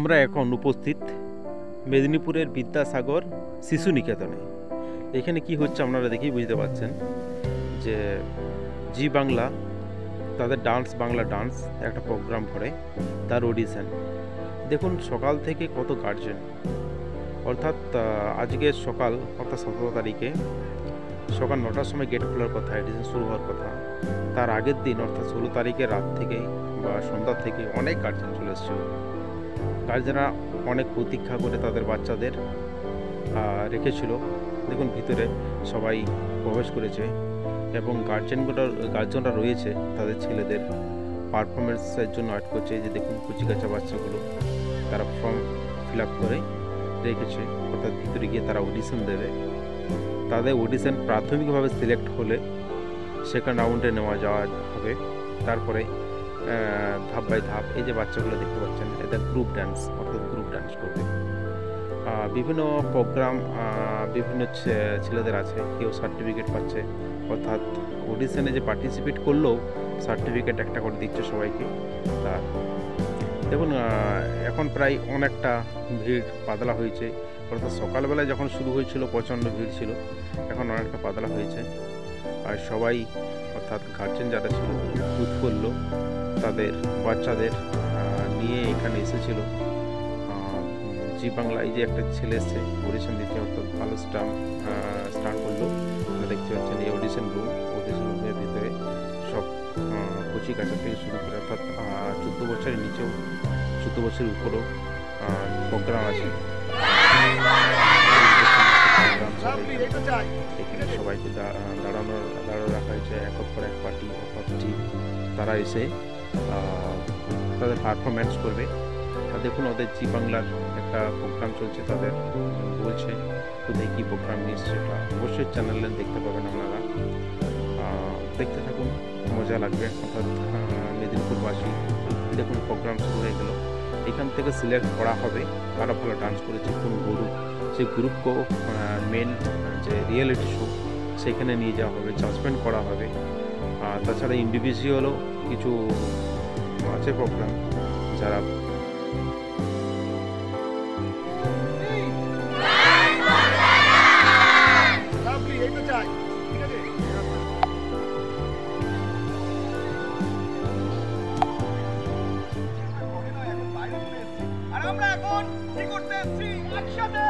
আমরা এখন উপস্থিত মেদিনীপুরের বিদ্যাসাগর শিশু নিকেতনে। এখানে কি হচ্ছে আপনারা দেখেই বুঝতে পারছেন যে জি বাংলা তাদের বাংলা ডান্স একটা প্রোগ্রাম করে, তার অডিশন দেখুন। সকাল থেকে কত গার্জেন, অর্থাৎ আজকে সকাল অর্থাৎ 17 তারিখে সকাল 9টার সময় গেট খোলার কথা, অডিশন শুরু হওয়ার কথা। তার আগের দিন অর্থাৎ 16 তারিখে রাত থেকে বা সন্ধ্যা থেকে অনেক গার্জেন চলে এসেছিল। গার্জেনরা অনেক প্রতীক্ষা করে তাদের বাচ্চাদের রেখেছিল। দেখুন ভিতরে সবাই প্রবেশ করেছে এবং গার্জেনরা রয়েছে তাদের ছেলেদের পারফরমেন্সের জন্য ওয়েট করছে। যে দেখুন কুচিকাচা বাচ্চাগুলো তারা ফর্ম ফিল আপ করে রেখেছে, অর্থাৎ ভিতরে গিয়ে তারা অডিশন দেবে। তাদের অডিশন প্রাথমিকভাবে সিলেক্ট হলে সেকেন্ড রাউন্ডে নেওয়া যাওয়া হবে। তারপরে ধাপ বাই ধাপ এই যে বাচ্চাগুলো দেখতে পাচ্ছেন এদের গ্রুপ ডান্স, অর্থাৎ গ্রুপ ডান্স করবে। বিভিন্ন প্রোগ্রাম বিভিন্ন ছেলেদের আছে, কেউ সার্টিফিকেট পাচ্ছে, অর্থাৎ অডিশনে যে পার্টিসিপেট করলেও সার্টিফিকেট একটা করে দিচ্ছে সবাইকে। তার দেখুন এখন প্রায় অনেকটা ভিড় পাতলা হয়েছে, অর্থাৎ সকালবেলায় যখন শুরু হয়েছিল প্রচণ্ড ভিড় ছিল, এখন অনেকটা পাতলা হয়েছে। আর সবাই অর্থাৎ গার্জেন যারা ছিল উৎফুল্ল, তাদের বাচ্চাদের নিয়ে এখানে এসেছিল। জি বাংলা এই যে একটা ছেলে এসছে অডিশন দিতে, অর্থাৎ ভালো স্টার্ট করলো। দেখতে পাচ্ছেন এই অডিশন রুমের ভিতরে সব কচি কাঁচা থেকে শুরু করে, অর্থাৎ 14 বছরের নিচেও 14 বছরের উপরেও প্রোগ্রাম আছে। এখানে সবাইকে দাঁড়ানো রাখা হয়েছে, একক পর এক পার্টি অর্থাৎ টিম, তারা এসে তাদের পারফরমেন্স করবে। দেখুন ওদের জি বাংলার একটা প্রোগ্রাম চলছে, তাদের বলছে কোথায় কী প্রোগ্রাম নিয়ে এসছে, সেটা অবশ্যই চ্যানেলে দেখতে পাবেন আপনারা। দেখতে থাকুন, মজা লাগবে। অর্থাৎ মেদিনীপুরবাসী দেখুন প্রোগ্রাম শুরু হয়ে গেল। এখান থেকে সিলেক্ট করা হবে কারা ভালো ডান্স করেছে, কোন গ্রুপ, সেই গ্রুপকেও মেন যে রিয়েলিটি শো সেখানে নিয়ে যাওয়া হবে, জাজমেন্ট করা হবে। তাছাড়া ইন্ডিভিজুয়ালও কিছু আছে প্রোগ্রাম, যারা আমরা এখন কি করতে এসেছি একসাথে